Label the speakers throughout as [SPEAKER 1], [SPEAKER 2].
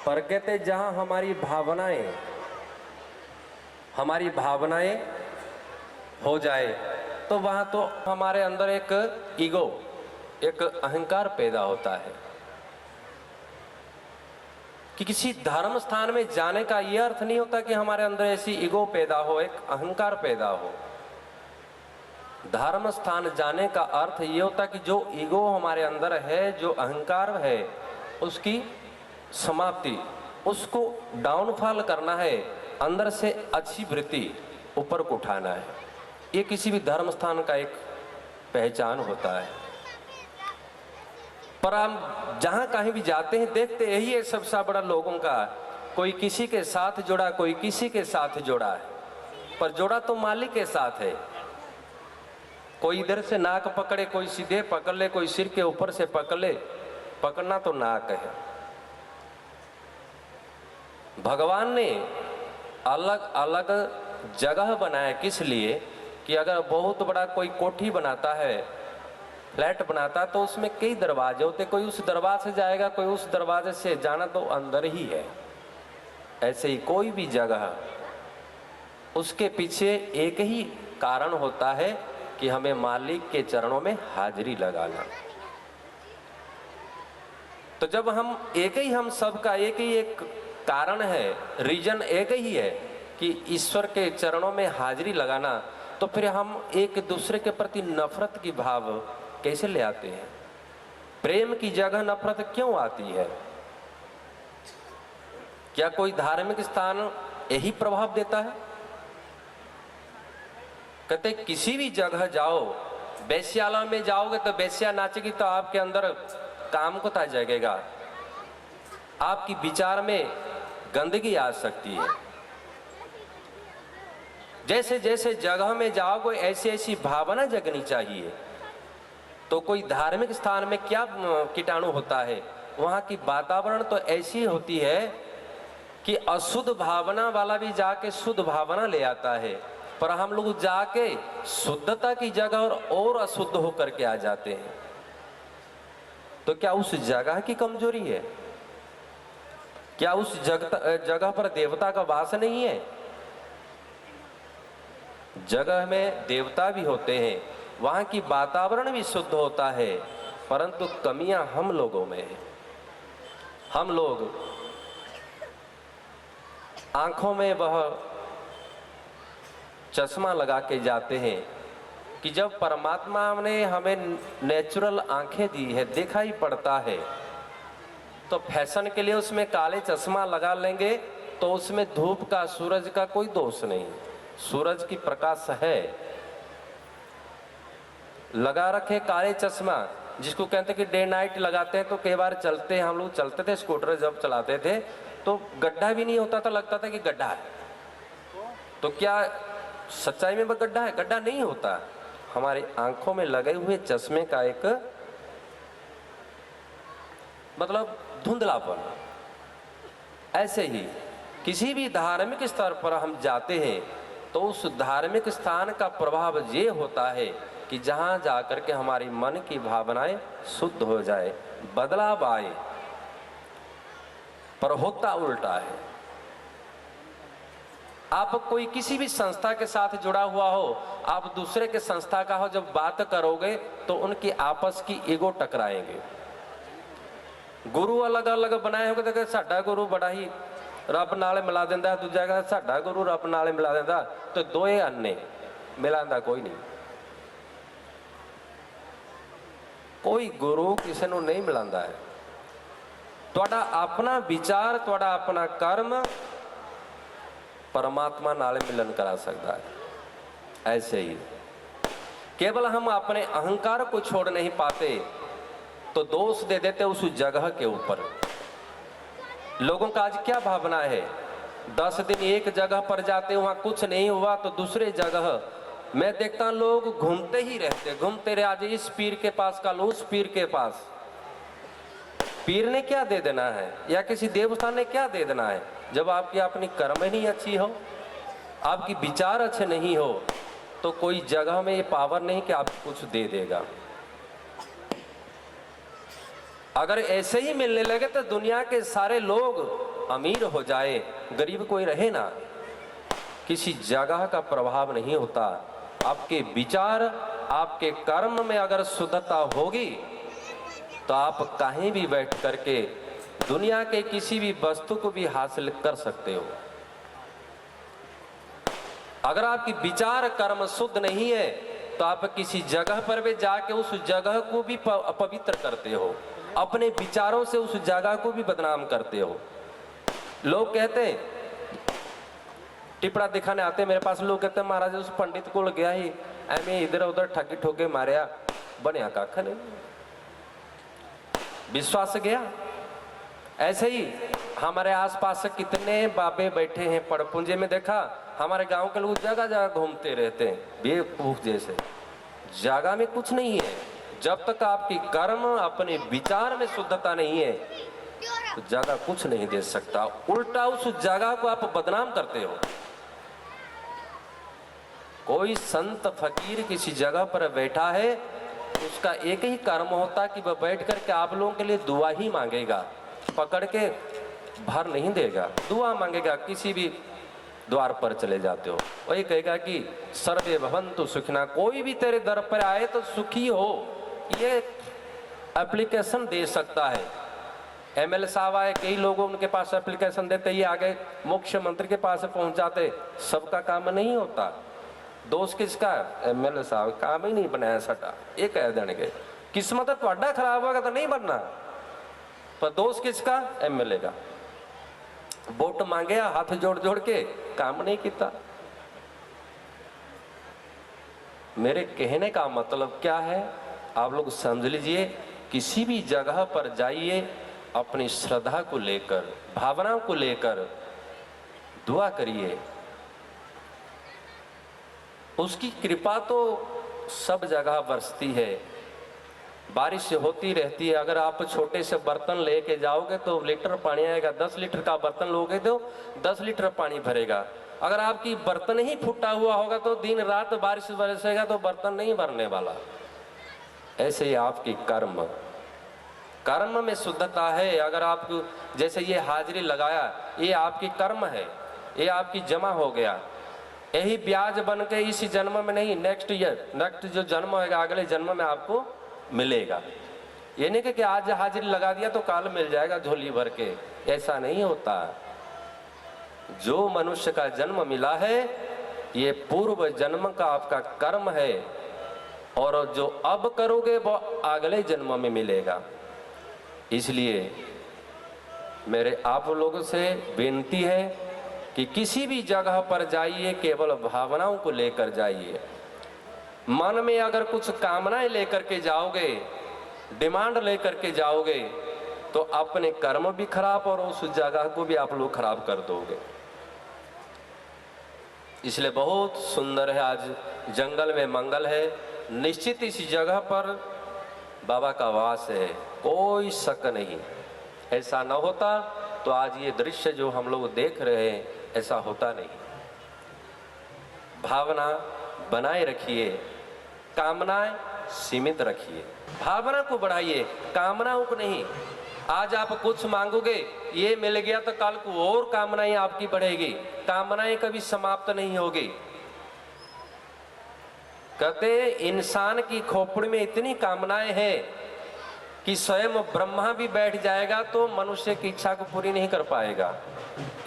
[SPEAKER 1] पर कहते जहां हमारी भावनाएं हो जाए तो वहां तो हमारे अंदर एक ईगो, एक अहंकार पैदा होता है। कि किसी धर्म स्थान में जाने का यह अर्थ नहीं होता कि हमारे अंदर ऐसी ईगो पैदा हो, एक अहंकार पैदा हो। धर्म स्थान जाने का अर्थ ये होता कि जो ईगो हमारे अंदर है, जो अहंकार है, उसकी समाप्ति, उसको डाउनफॉल करना है, अंदर से अच्छी वृत्ति ऊपर को उठाना है। ये किसी भी धर्म स्थान का एक पहचान होता है। पर हम जहां कहीं भी जाते हैं देखते यही है सबसे बड़ा लोगों का, कोई किसी के साथ जुड़ा, कोई किसी के साथ जुड़ा है, पर जुड़ा तो मालिक के साथ है। कोई इधर से नाक पकड़े, कोई सीधे पकड़ ले, कोई सिर के ऊपर से पकड़ ले, पकड़ना तो नाक है। भगवान ने अलग अलग जगह बनाया किस लिए कि अगर बहुत बड़ा कोई कोठी बनाता है, फ्लैट बनाता, तो उसमें कई दरवाजे होते, कोई उस दरवाजे से जाएगा, कोई उस दरवाजे से, जाना तो अंदर ही है। ऐसे ही कोई भी जगह, उसके पीछे एक ही कारण होता है कि हमें मालिक के चरणों में हाजिरी लगाना। तो जब हम सबका एक ही एक कारण है, रीजन एक ही है कि ईश्वर के चरणों में हाजिरी लगाना, तो फिर हम एक दूसरे के प्रति नफरत की भाव कैसे ले आते हैं? प्रेम की जगह नफरत क्यों आती है? क्या कोई धार्मिक स्थान यही प्रभाव देता है? कहते किसी भी जगह जाओ, वेश्यालय में जाओगे तो वेश्या नाचेगी तो आपके अंदर कामुकता जगेगा, आपकी विचार में गंदगी आ सकती है। जैसे जैसे जगह में जाओगे ऐसी ऐसी भावना जगनी चाहिए। तो कोई धार्मिक स्थान में क्या कीटाणु होता है? वहां की वातावरण तो ऐसी होती है कि अशुद्ध भावना वाला भी जाके शुद्ध भावना ले आता है, पर हम लोग जाके शुद्धता की जगह और अशुद्ध होकर के आ जाते हैं। तो क्या उस जगह की कमजोरी है? क्या उस जगह पर देवता का वास नहीं है? जगह में देवता भी होते हैं, वहां की वातावरण भी शुद्ध होता है, परंतु कमियां हम लोगों में है। हम लोग आंखों में वह चश्मा लगा के जाते हैं कि जब परमात्मा ने हमें नेचुरल आंखें दी है, दिखाई पड़ता है, तो फैशन के लिए उसमें काले चश्मा लगा लेंगे तो उसमें धूप का, सूरज का कोई दोष नहीं। सूरज की प्रकाश है, लगा रखे काले चश्मा, जिसको कहते हैं कि डे नाइट लगाते हैं। तो कई बार चलते, हम लोग चलते थे, स्कूटर जब चलाते थे तो गड्ढा भी नहीं होता था, लगता था कि गड्ढा है। तो क्या सच्चाई में वह गड्ढा है? गड्ढा नहीं होता। हमारी आंखों में लगे हुए चश्मे का एक मतलब धुंधलापन। ऐसे ही किसी भी धार्मिक स्तर पर हम जाते हैं तो उस धार्मिक स्थान का प्रभाव ये होता है कि जहाँ जाकर के हमारी मन की भावनाएं शुद्ध हो जाए, बदलाव आए। पर होता उल्टा है। आप कोई किसी भी संस्था के साथ जुड़ा हुआ हो, आप दूसरे के संस्था का हो, जब बात करोगे तो उनकी आपस की ईगो टकराएंगे। गुरु अलग अलग बनाए होगे तो साडा गुरु बड़ा ही रब नाल मिला देंदा, दूजा कहता साडा गुरु रब नाल मिला देंदा, तो दोए अन्ने, मिलांदा कोई नहीं। कोई गुरु किसी को नहीं मिलांदा है। तुहाडा अपना विचार, तुहाडा अपना कर्म परमात्मा नाल मिलन करा सकता है। ऐसे ही केवल हम अपने अहंकार को छोड़ नहीं पाते तो दोष दे देते उस जगह के ऊपर। लोगों का आज क्या भावना है, 10 दिन एक जगह पर जाते, वहां कुछ नहीं हुआ तो दूसरे जगह मैं देखता हूं लोग घूमते ही रहते, घूमते रहे, आज इस पीर के पास, कल उस पीर के पास। पीर ने क्या दे देना है या किसी देवस्थान ने क्या दे देना है? जब आपकी अपनी कर्म नहीं अच्छी हो, आपकी विचार अच्छे नहीं हो, तो कोई जगह में ये पावर नहीं कि आपको कुछ दे देगा। अगर ऐसे ही मिलने लगे तो दुनिया के सारे लोग अमीर हो जाए, गरीब कोई रहे ना। किसी जगह का प्रभाव नहीं होता। आपके विचार, आपके कर्म में अगर शुद्धता होगी तो आप कहीं भी बैठ करके दुनिया के किसी भी वस्तु को भी हासिल कर सकते हो। अगर आपकी विचार कर्म शुद्ध नहीं है तो आप किसी जगह पर भी जाके उस जगह को भी अपवित्र करते हो, अपने विचारों से उस जगह को भी बदनाम करते हो। लोग कहते हैं, टिपड़ा दिखाने आते मेरे पास, लोग कहते हैं महाराज उस पंडित को गया ही एवं इधर उधर ठगी ठोके मारिया, बनया कख नहीं, विश्वास गया। ऐसे ही हमारे आसपास कितने बाबे बैठे हैं पड़पुंजे में, देखा हमारे गांव के लोग जगह जगह घूमते रहते हैं बेवकूफ जैसे। जगह में कुछ नहीं है। जब तक आपकी कर्म, अपने विचार में शुद्धता नहीं है तो जगह कुछ नहीं दे सकता। उल्टा उस जगह को आप बदनाम करते हो। कोई संत फकीर किसी जगह पर बैठा है, उसका एक ही कर्म होता कि वह बैठ करके आप लोगों के लिए दुआ ही मांगेगा, पकड़ के भर नहीं देगा, दुआ मांगेगा। किसी भी द्वार पर चले जाते हो, वही कहेगा कि सर्वे भवन्तु सुखिनः, कोई भी तेरे दर पर आए तो सुखी हो, ये एप्लीकेशन दे सकता है। एमएलए साहब आए, कई लोग उनके पास एप्लीकेशन देते, ये आगे मुख्यमंत्री के पास पहुंचाते। सबका काम नहीं होता। दोष किसका? एमएलए साहब, काम ही नहीं बनाया सटा, ये कह देंगे। किस्मत तुहाडा खराब होगा तो नहीं बनना, पर दोष किसका? एमएलए का। वोट मांगे, हाथ जोड़ जोड़ के काम नहीं किया। मेरे कहने का मतलब क्या है, आप लोग समझ लीजिए। किसी भी जगह पर जाइए, अपनी श्रद्धा को लेकर, भावनाओं को लेकर दुआ करिए। उसकी कृपा तो सब जगह बरसती है, बारिश होती रहती है। अगर आप छोटे से बर्तन लेके जाओगे तो लीटर पानी आएगा, 10 लीटर का बर्तन लोगे तो 10 लीटर पानी भरेगा। अगर आपकी बर्तन ही फूटा हुआ होगा तो दिन रात बारिश बरसेगा तो बर्तन नहीं भरने वाला। ऐसे ही आपकी कर्म, कर्म में शुद्धता है। अगर आप जैसे ये हाजिरी लगाया, ये आपकी कर्म है, ये आपकी जमा हो गया। यही ब्याज बन के इस जन्म में नहीं, नेक्स्ट ईयर, नेक्स्ट जो जन्म होगा अगले जन्म में आपको मिलेगा। ये नहीं कि आज हाजिरी लगा दिया तो काल मिल जाएगा झोली भर के, ऐसा नहीं होता। जो मनुष्य का जन्म मिला है ये पूर्व जन्म का आपका कर्म है, और जो अब करोगे वो अगले जन्म में मिलेगा। इसलिए मेरे आप लोगों से बेनती है कि किसी भी जगह पर जाइए, केवल भावनाओं को लेकर जाइए। मन में अगर कुछ कामनाएं लेकर के जाओगे, डिमांड लेकर के जाओगे, तो अपने कर्म भी खराब और उस जगह को भी आप लोग खराब कर दोगे। इसलिए बहुत सुंदर है, आज जंगल में मंगल है। निश्चित इस जगह पर बाबा का वास है, कोई शक नहीं। ऐसा न होता तो आज ये दृश्य जो हम लोग देख रहे हैं ऐसा होता नहीं। भावना बनाए रखिए, कामनाएं सीमित रखिए, भावना को बढ़ाइए, कामनाओं को नहीं। आज आप कुछ मांगोगे, ये मिल गया तो कल को और कामनाएं आपकी बढ़ेगी, कामनाएं कभी समाप्त नहीं होगी। कहते इंसान की खोपड़ी में इतनी कामनाएं हैं कि स्वयं ब्रह्मा भी बैठ जाएगा तो मनुष्य की इच्छा को पूरी नहीं कर पाएगा।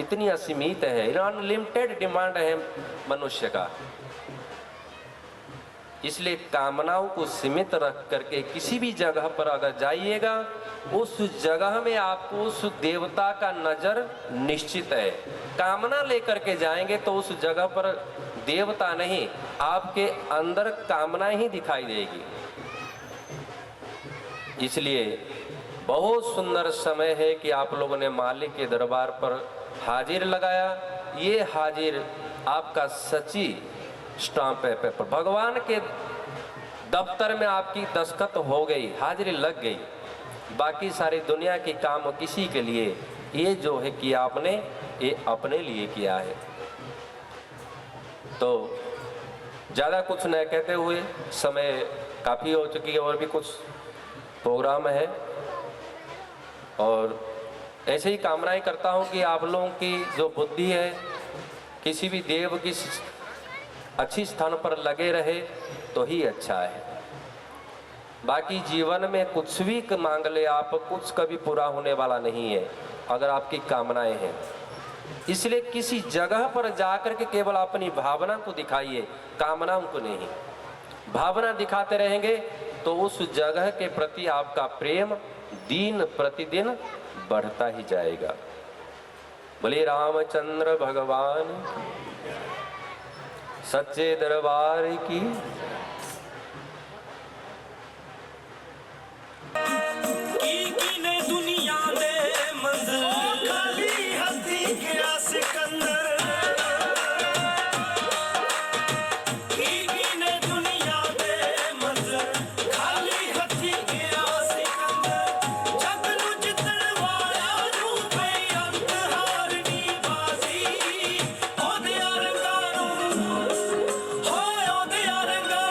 [SPEAKER 1] इतनी असीमित है, अनलिमिटेड डिमांड है मनुष्य का। इसलिए कामनाओं को सीमित रख करके किसी भी जगह पर अगर जाइएगा, उस जगह में आपको उस देवता का नजर निश्चित है। कामना लेकर के जाएंगे तो उस जगह पर देवता नहीं, आपके अंदर कामना ही दिखाई देगी। इसलिए बहुत सुंदर समय है कि आप लोगों ने मालिक के दरबार पर हाजिर लगाया। ये हाजिर आपका सच्ची स्टाम्प है पेपर, भगवान के दफ्तर में आपकी दस्तखत हो गई, हाजिरी लग गई। बाकी सारी दुनिया के काम किसी के लिए, ये जो है कि आपने ये अपने लिए किया है। तो ज़्यादा कुछ न कहते हुए, समय काफ़ी हो चुकी है और भी कुछ प्रोग्राम है, और ऐसे ही कामनाएं करता हूं कि आप लोगों की जो बुद्धि है किसी भी देव की अच्छी स्थान पर लगे रहे तो ही अच्छा है। बाकी जीवन में कुछ भी मांग ले आप, कुछ कभी पूरा होने वाला नहीं है अगर आपकी कामनाएं हैं। इसलिए किसी जगह पर जाकर के केवल अपनी भावना को दिखाइए, कामनाओं को नहीं। भावना दिखाते रहेंगे तो उस जगह के प्रति आपका प्रेम दिन प्रतिदिन बढ़ता ही जाएगा। बोले रामचंद्र भगवान सच्चे दरबार की।
[SPEAKER 2] दुनिया दे मंजिल खाली हथी गया सिकंदर, दुनिया दे मंजिल खाली हथी गया सिकंदर। जग नू जितण वाला रूप अंत हारनी बाजी, ओदे रंगा नू होए ओदे रंगा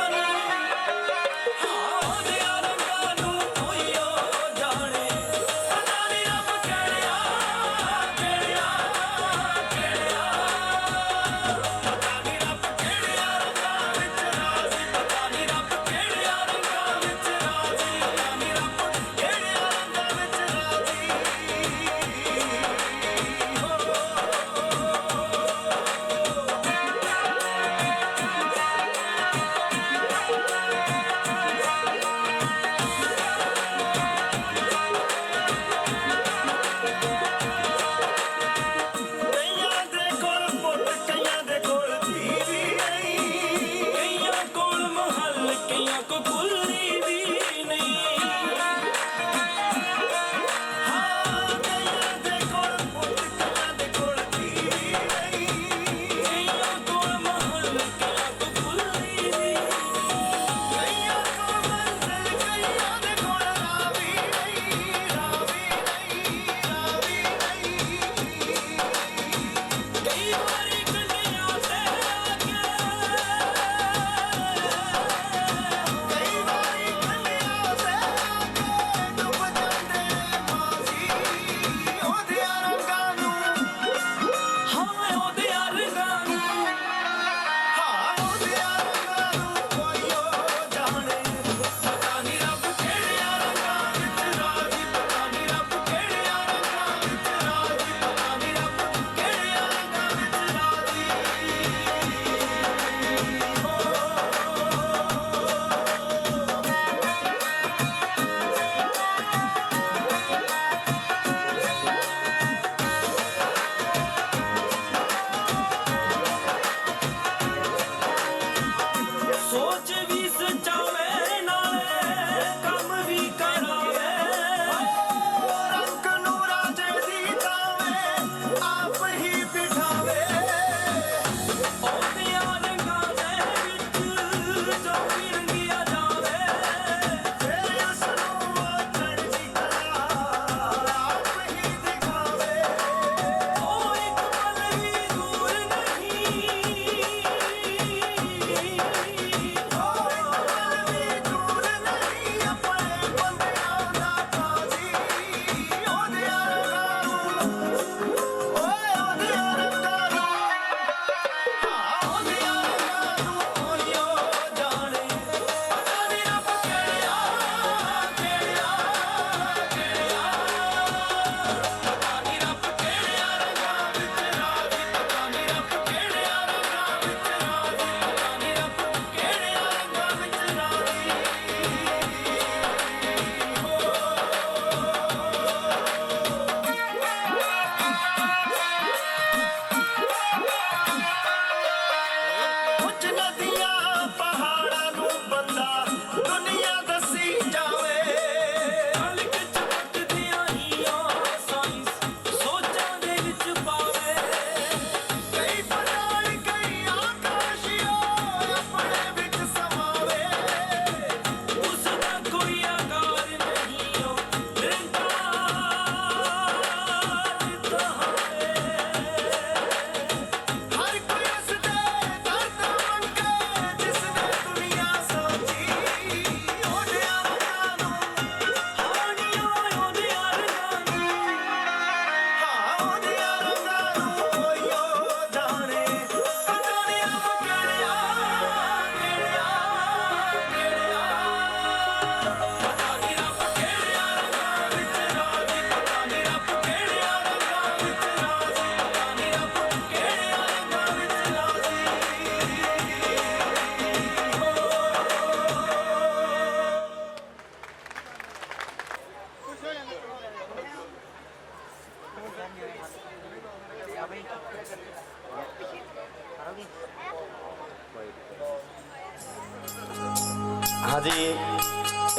[SPEAKER 3] हाँ जी,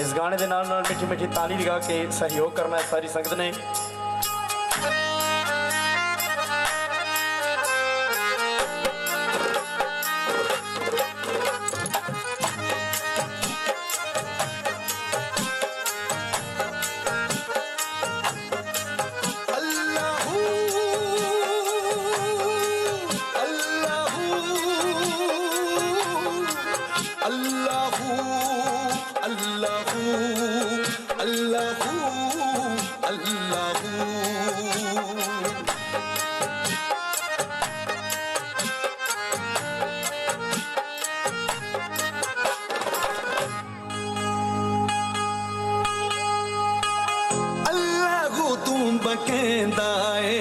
[SPEAKER 3] इस गाने के नाल मीठी मीठी ताली लगा के सहयोग करना है सारी संगत ने।
[SPEAKER 2] बकेंदा है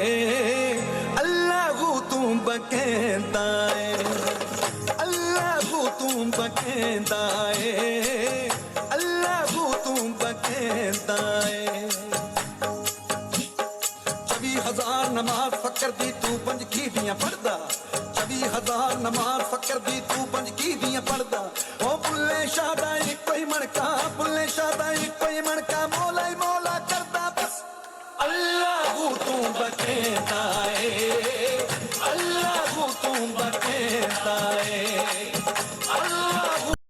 [SPEAKER 2] अल्लाह तू बकेंदा है अल्लाह तू बकेंदा है अल्लाह तू बकेंदा है 24,000 नमाज फकर दी तू 5 कीदियां पढ़दा 24,000 नमाज फकर दी तू 5 कीदियां पढ़दा ओ बुल्ले शाह दा इक्को ही मणका बुल्ले शाह दा इक्को ही मणका मौला ही मौला करदा बस अल्लाह तू बकेंदा है।